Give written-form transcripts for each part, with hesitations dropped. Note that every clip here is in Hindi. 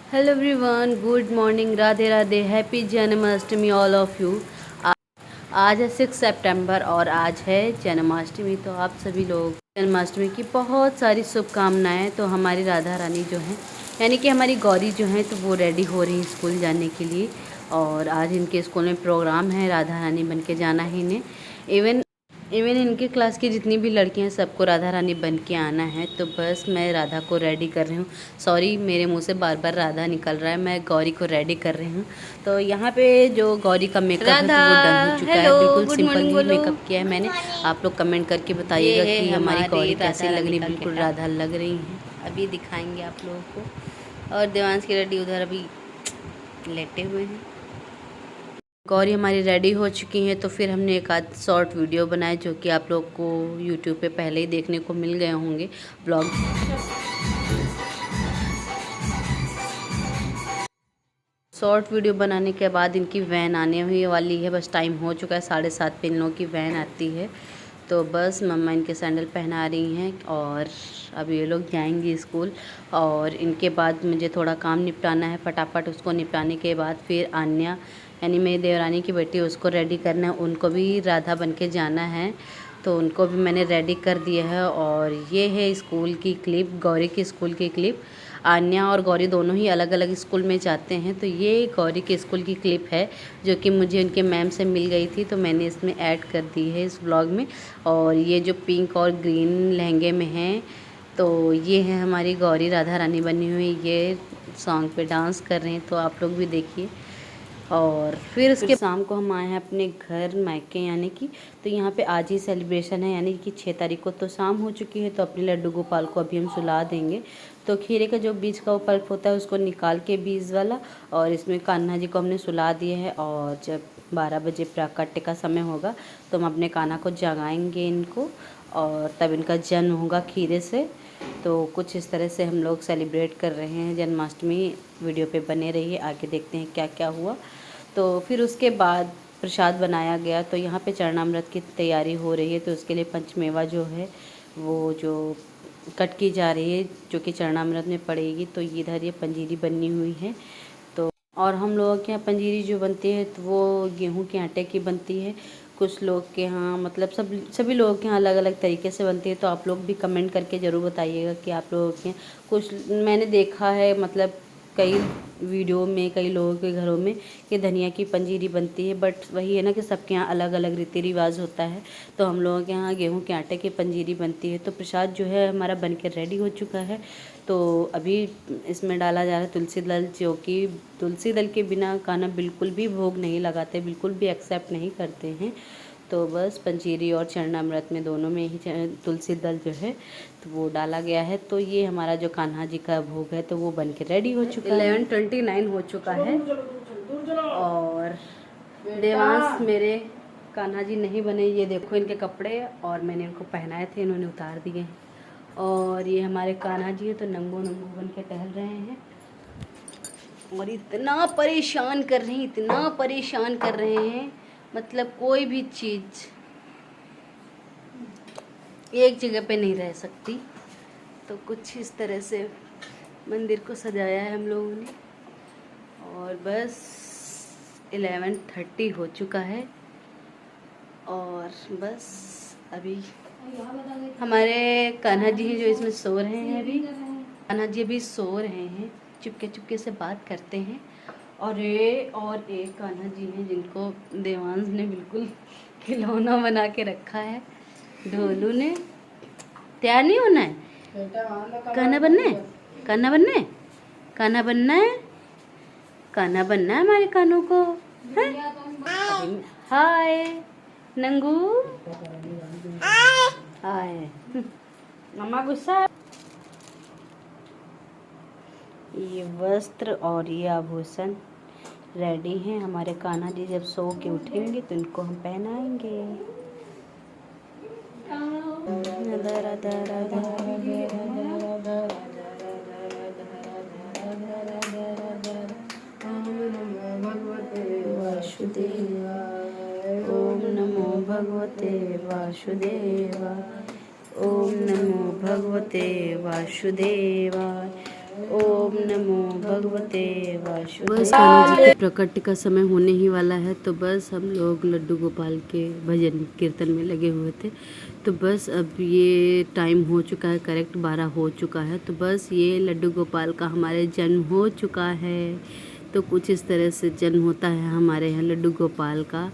Hello everyone, good morning, Radhe Radhe, happy Janmashtami all of you. आज है 6 सितंबर और आज है जन्माष्टमी। तो आप सभी लोग जन्माष्टमी की बहुत सारी शुभकामनाएं। तो हमारी राधा रानी जो हैं, यानी कि हमारी गौरी जो हैं, तो वो रेडी हो रही हैं स्कूल जाने के लिए। और आज इनके स्कूल में प्रोग्राम है, राधा रानी बन के जाना है इन्हें। इवन इवन इनके क्लास की जितनी भी लड़कियां, सबको राधा रानी बन के आना है। तो बस मैं राधा को रेडी कर रही हूँ। सॉरी, मेरे मुंह से बार बार राधा निकल रहा है। मैं गौरी को रेडी कर रही हूँ। तो यहाँ पे जो गौरी का मेकअप है, तो वो डन हो चुका है। बिल्कुल सिंपल ही मेकअप किया है मैंने। आप लोग कमेंट करके बताइएगा कि हमारी गौरी कैसी लग रही। बिल्कुल राधा लग रही हैं। अभी दिखाएंगे आप लोगों को। और देवांश की रेडी उधर अभी लेटे हुए हैं। गौरी हमारी रेडी हो चुकी हैं। तो फिर हमने एक आध शॉर्ट वीडियो बनाए, जो कि आप लोग को यूट्यूब पे पहले ही देखने को मिल गए होंगे ब्लॉग। शॉर्ट वीडियो बनाने के बाद इनकी वैन आने हुई वाली है। बस टाइम हो चुका है, 7:30 पे इन लोगों की वैन आती है। तो बस मम्मा इनके सैंडल पहना रही हैं और अब ये लोग जाएंगे स्कूल। और इनके बाद मुझे थोड़ा काम निपटाना है फटाफट। उसको निपटाने के बाद फिर आन्या, यानी मेरी देवरानी की बेटी, उसको रेडी करना है। उनको भी राधा बन के जाना है, तो उनको भी मैंने रेडी कर दिया है। और ये है स्कूल की क्लिप, गौरी की स्कूल की क्लिप। आन्या और गौरी दोनों ही अलग अलग स्कूल में जाते हैं। तो ये गौरी के स्कूल की क्लिप है, जो कि मुझे उनके मैम से मिल गई थी, तो मैंने इसमें ऐड कर दी है इस व्लॉग में। और ये जो पिंक और ग्रीन लहंगे में हैं, तो ये है हमारी गौरी राधा रानी बनी हुई। ये सॉन्ग पे डांस कर रहे हैं, तो आप लोग भी देखिए। और फिर उसके शाम को हम आए हैं अपने घर मायके, यानी कि तो यहाँ पे आज ही सेलिब्रेशन है, यानी कि 6 तारीख को तो शाम हो चुकी है। तो अपने लड्डू गोपाल को अभी हम सुला देंगे। तो खीरे का जो बीज का वो पल्प होता है, उसको निकाल के बीज वाला, और इसमें कान्हा जी को हमने सुला दिया है। और जब 12 बजे प्राकट्य का समय होगा, तो हम अपने कान्हा को जगाएंगे इनको, और तब इनका जन्म होगा खीरे से। तो कुछ इस तरह से हम लोग सेलिब्रेट कर रहे हैं जन्माष्टमी। वीडियो पे बने रहिए, आगे देखते हैं क्या क्या हुआ। तो फिर उसके बाद प्रसाद बनाया गया। तो यहाँ पे चरणामृत की तैयारी हो रही है। तो उसके लिए पंचमेवा जो है, वो जो कट की जा रही है, जो कि चरणामृत में पड़ेगी। तो इधर ये पंजीरी बनी हुई है। तो और हम लोगों के यहाँ पंजीरी जो बनती है, तो वो गेहूं के आटे की बनती है। कुछ लोग के यहाँ, मतलब सभी लोगों के यहाँ अलग अलग तरीके से बनती है। तो आप लोग भी कमेंट करके ज़रूर बताइएगा कि आप लोगों के यहाँ। कुछ मैंने देखा है, मतलब कई वीडियो में, कई लोगों के घरों में कि धनिया की पंजीरी बनती है। बट वही है ना कि सबके यहाँ अलग अलग रीति रिवाज होता है। तो हम लोगों के यहाँ गेहूं के आटे की पंजीरी बनती है। तो प्रसाद जो है हमारा बनके रेडी हो चुका है। तो अभी इसमें डाला जा रहा है तुलसी दल, जो कि तुलसी दल के बिना कान्हा बिल्कुल भी भोग नहीं लगाते, बिल्कुल भी एक्सेप्ट नहीं करते हैं। तो बस पंजीरी और चरणामृत में, दोनों में ही तुलसी दल जो है, तो वो डाला गया है। तो ये हमारा जो कान्हा जी का भोग है, तो वो बन के रेडी हो चुका है। 11:29 हो चुका है। और देवांश मेरे कान्हा जी नहीं बने। ये देखो इनके कपड़े, और मैंने इनको पहनाए थे, इन्होंने उतार दिए हैं। और ये हमारे कान्हा जी है, तो नंगो नंगो बन के टहल रहे हैं। और इतना परेशान कर रहे हैं, इतना परेशान कर रहे हैं, मतलब कोई भी चीज़ एक जगह पे नहीं रह सकती। तो कुछ इस तरह से मंदिर को सजाया है हम लोगों ने। और बस 11:30 हो चुका है। और बस अभी हमारे कान्हा जी हैं जो इसमें सो रहे हैं। अभी कान्हा जी अभी सो रहे हैं, चुपके चुपके से बात करते हैं। और एक कान्हा जी हैं जिनको देवांश ने बिल्कुल खिलौना बना के रखा है। ढोलू ने तैयार नहीं होना है, कान्हा बनना है, कान्हा बनना है, कान्हा बनना है, कान्हा बनना है हमारे कानों को। हाय नंगू, हाय मम्मा गुस्सा। ये वस्त्र और ये आभूषण रेडी हैं। हमारे कान्हा जी जब सो के उठेंगे तो इनको हम पहनाएंगे। ओम नमो भगवते वासुदेवाय, ओम नमो भगवते वासुदेवाय, ओम नमो भगवते वासुदेवाय। बस कान्हा जी के प्रकट का समय होने ही वाला है, तो बस हम लोग लड्डू गोपाल के भजन कीर्तन में लगे हुए थे। तो बस अब ये टाइम हो चुका है, करेक्ट 12 हो चुका है। तो बस ये लड्डू गोपाल का हमारे जन्म हो चुका है। तो कुछ इस तरह से जन्म होता है हमारे यहाँ लड्डू गोपाल का।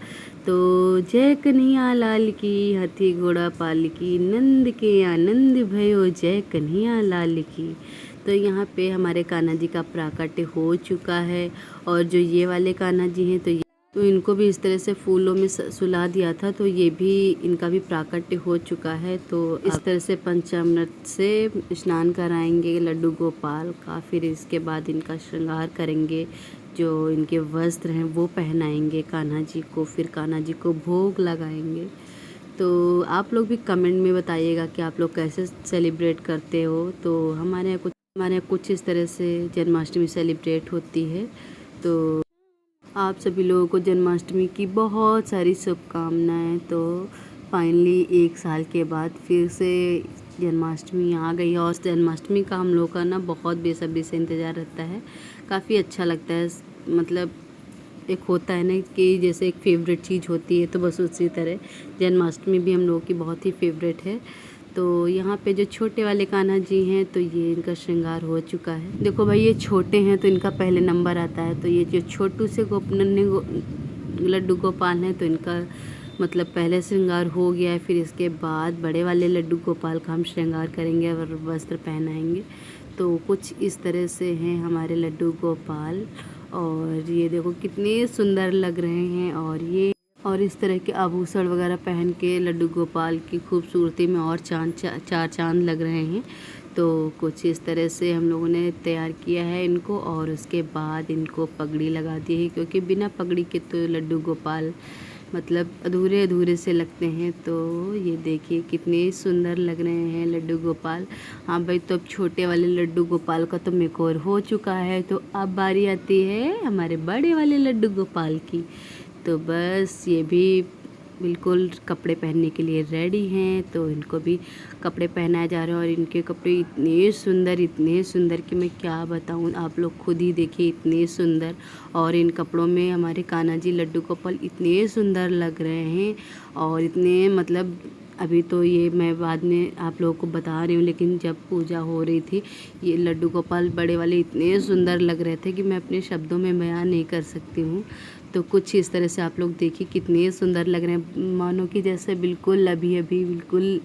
तो जय कन्हैया लाल की, हाथी घोड़ा पाल की, नंद के आनंद भयो, जय कन्हैया लाल की। तो यहाँ पे हमारे कान्हा जी का प्राकट्य हो चुका है। और जो ये वाले कान्हा जी हैं तो इनको भी इस तरह से फूलों में सुला दिया था, तो ये भी इनका भी प्राकट्य हो चुका है। तो इस तरह से पंचामृत से स्नान कराएंगे लड्डू गोपाल का। फिर इसके बाद इनका श्रृंगार करेंगे, जो इनके वस्त्र हैं वो पहनाएंगे कान्हा जी को। फिर कान्हा जी को भोग लगाएंगे। तो आप लोग भी कमेंट में बताइएगा कि आप लोग कैसे सेलिब्रेट करते हो। तो हमारे यहाँ कुछ इस तरह से जन्माष्टमी सेलिब्रेट होती है। तो आप सभी लोगों को जन्माष्टमी की बहुत सारी शुभकामनाएं। तो फाइनली 1 साल के बाद फिर से जन्माष्टमी आ गई, और जन्माष्टमी का हम लोग का ना बहुत बेसब्री से इंतज़ार रहता है। काफ़ी अच्छा लगता है। मतलब एक होता है ना कि जैसे एक फेवरेट चीज़ होती है, तो बस उसी तरह जन्माष्टमी भी हम लोगों की बहुत ही फेवरेट है। तो यहाँ पे जो छोटे वाले कान्हा जी हैं, तो ये इनका श्रृंगार हो चुका है। देखो भाई, ये छोटे हैं तो इनका पहले नंबर आता है। तो ये जो छोटू से लड्डू गोपाल हैं, तो इनका मतलब पहले श्रृंगार हो गया है। फिर इसके बाद बड़े वाले लड्डू गोपाल का हम श्रृंगार करेंगे और वस्त्र पहनाएंगे। तो कुछ इस तरह से हैं हमारे लड्डू गोपाल। और ये देखो कितने सुंदर लग रहे हैं। और इस तरह के आभूषण वगैरह पहन के लड्डू गोपाल की खूबसूरती में और चार चांद लग रहे हैं। तो कुछ इस तरह से हम लोगों ने तैयार किया है इनको। और उसके बाद इनको पगड़ी लगा दी है, क्योंकि बिना पगड़ी के तो लड्डू गोपाल मतलब अधूरे अधूरे से लगते हैं। तो ये देखिए कितने सुंदर लग रहे हैं लड्डू गोपाल। हाँ भाई, तो अब छोटे वाले लड्डू गोपाल का तो मेकओवर हो चुका है। तो अब बारी आती है हमारे बड़े वाले लड्डू गोपाल की। तो बस ये भी बिल्कुल कपड़े पहनने के लिए रेडी हैं। तो इनको भी कपड़े पहनाए जा रहे हैं। और इनके कपड़े इतने सुंदर कि मैं क्या बताऊं, आप लोग खुद ही देखिए, इतने सुंदर। और इन कपड़ों में हमारे कान्हा जी लड्डू गोपाल इतने सुंदर लग रहे हैं। और इतने मतलब अभी तो ये मैं बाद में आप लोगों को बता रही हूँ, लेकिन जब पूजा हो रही थी, ये लड्डू गोपाल बड़े वाले इतने सुंदर लग रहे थे कि मैं अपने शब्दों में बयान नहीं कर सकती हूँ। तो कुछ इस तरह से आप लोग देखिए कितने सुंदर लग रहे हैं, मानो कि जैसे बिल्कुल अभी अभी बिल्कुल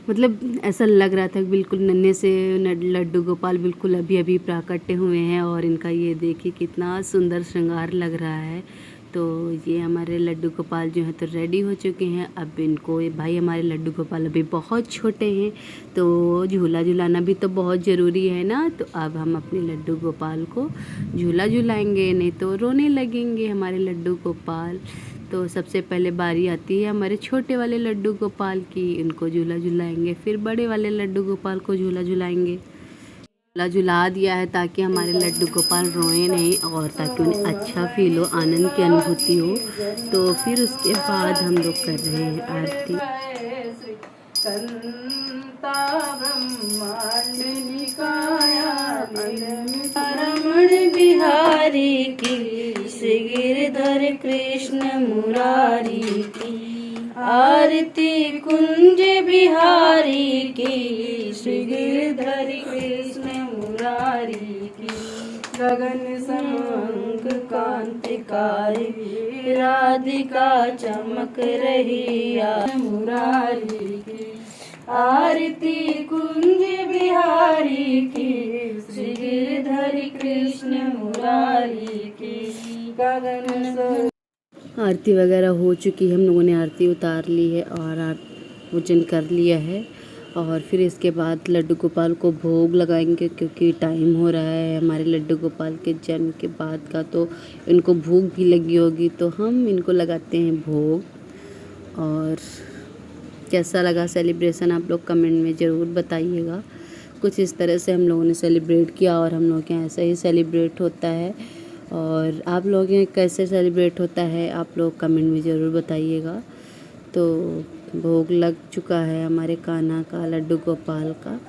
मतलब ऐसा लग रहा था कि बिल्कुल नन्हे से लड्डू गोपाल बिल्कुल अभी अभी प्राकट्य हुए हैं। और इनका ये देखिए कितना सुंदर श्रृंगार लग रहा है। तो ये हमारे लड्डू गोपाल जो हैं तो रेडी हो चुके हैं। अब इनको भाई, हमारे लड्डू गोपाल अभी बहुत छोटे हैं, तो झूला झुलाना भी तो बहुत ज़रूरी है ना। तो अब हम अपने लड्डू गोपाल को झूला झुलाएंगे, नहीं तो रोने लगेंगे हमारे लड्डू गोपाल। तो सबसे पहले बारी आती है हमारे छोटे वाले लड्डू गोपाल की, इनको झूला झुलाएंगे। फिर बड़े वाले लड्डू गोपाल को झूला झुलाएंगे। झूला झुला दिया है ताकि हमारे लड्डू गोपाल रोए नहीं, और ताकि उन्हें अच्छा फील हो, आनंद की अनुभूति हो। तो फिर उसके बाद हम लोग कर रहे हैं आरती। रमण बिहारी की, श्री गिरधर कृष्ण मुरारी की, आरती कुंज बिहारी की, श्री गिरधर कृष्ण मुरारी की। गगन समंक कांतिकारी, राधिका चमक रही मुरारी की, आरती कुंज बिहारी की, श्री गिरधर कृष्ण मुरारी की। गगन आरती वगैरह हो चुकी है, हम लोगों ने आरती उतार ली है और पूजन कर लिया है। और फिर इसके बाद लड्डू गोपाल को भोग लगाएंगे, क्योंकि टाइम हो रहा है हमारे लड्डू गोपाल के जन्म के बाद का, तो इनको भूख भी लगी होगी, तो हम इनको लगाते हैं भोग। और कैसा लगा सेलिब्रेशन आप लोग कमेंट में ज़रूर बताइएगा। कुछ इस तरह से हम लोगों ने सेलिब्रेट किया, और हम लोग के यहाँ ऐसा ही सेलिब्रेट होता है। और आप लोगों के कैसे सेलिब्रेट होता है आप लोग कमेंट में ज़रूर बताइएगा। तो भोग लग चुका है हमारे कान्हा का, लड्डू गोपाल का।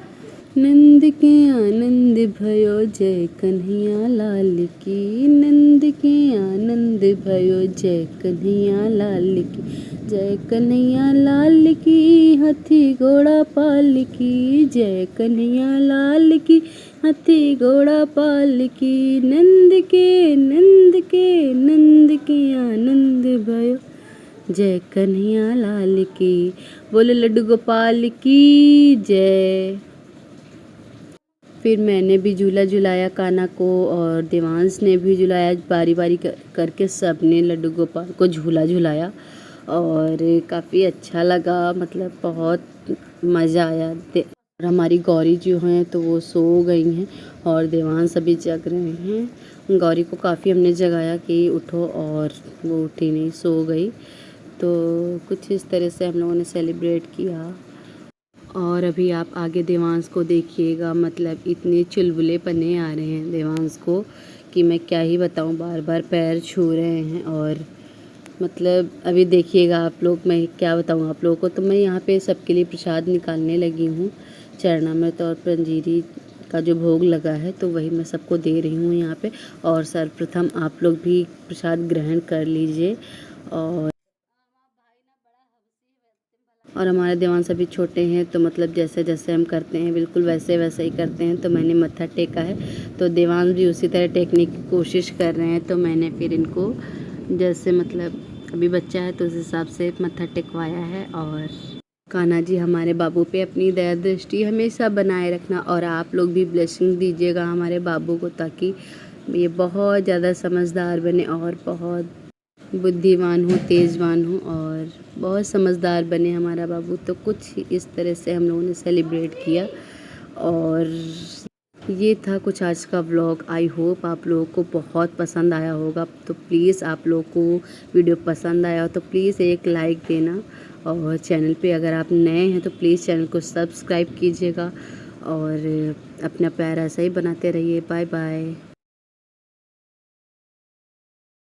नंद के आनंद भयो जय कन्हैया लाल की, नंद के आनंद भयो जय कन्हैया लाल की, जय कन्हैया लाल की हाथी घोड़ा पाल की, जय कन्हैया लाल की हाथी घोड़ा पाल की, नंद के नंद के नंद के आनंद भयो जय कन्हैया लाल की। बोले लड्डू गोपाल की जय। फिर मैंने भी झूला झुलाया कान्हा को और देवांश ने भी झुलाया, बारी बारी करके सब ने लड्डू गोपाल को झूला झुलाया और काफ़ी अच्छा लगा, मतलब बहुत मज़ा आया। और हमारी गौरी जो हैं तो वो सो गई हैं और देवांश अभी जग रहे हैं। गौरी को काफ़ी हमने जगाया कि उठो और वो उठी नहीं, सो गई। तो कुछ इस तरह से हम लोगों ने सेलिब्रेट किया। और अभी आप आगे देवांश को देखिएगा, मतलब इतने चुलबुलेपने आ रहे हैं देवांश को कि मैं क्या ही बताऊं, बार बार पैर छू रहे हैं। और मतलब अभी देखिएगा आप लोग, मैं क्या बताऊं आप लोगों को। तो मैं यहाँ पे सबके लिए प्रसाद निकालने लगी हूँ, चरणामृत और पंजीरी का जो भोग लगा है तो वही मैं सबको दे रही हूँ यहाँ पे। और सर्वप्रथम आप लोग भी प्रसाद ग्रहण कर लीजिए। और हमारे देवांश अभी छोटे हैं तो मतलब जैसे जैसे हम करते हैं बिल्कुल वैसे वैसे ही करते हैं। तो मैंने मत्था टेका है तो देवांश भी उसी तरह टेकने की कोशिश कर रहे हैं। तो मैंने फिर इनको जैसे मतलब अभी बच्चा है तो उस हिसाब से मत्था टेकवाया है। और कान्हा जी हमारे बाबू पे अपनी दया दृष्टि हमेशा बनाए रखना और आप लोग भी ब्लेसिंग दीजिएगा हमारे बाबू को, ताकि ये बहुत ज़्यादा समझदार बने और बहुत बुद्धिमान हो, तेजवान हो और बहुत समझदार बने हमारा बाबू। तो कुछ इस तरह से हम लोगों ने सेलिब्रेट किया। और ये था कुछ आज का व्लॉग। आई होप आप लोगों को बहुत पसंद आया होगा। तो प्लीज़ आप लोगों को वीडियो पसंद आया हो तो प्लीज़ एक लाइक देना। और चैनल पे अगर आप नए हैं तो प्लीज़ चैनल को सब्सक्राइब कीजिएगा और अपना प्यार ऐसा ही बनाते रहिए। Bye bye.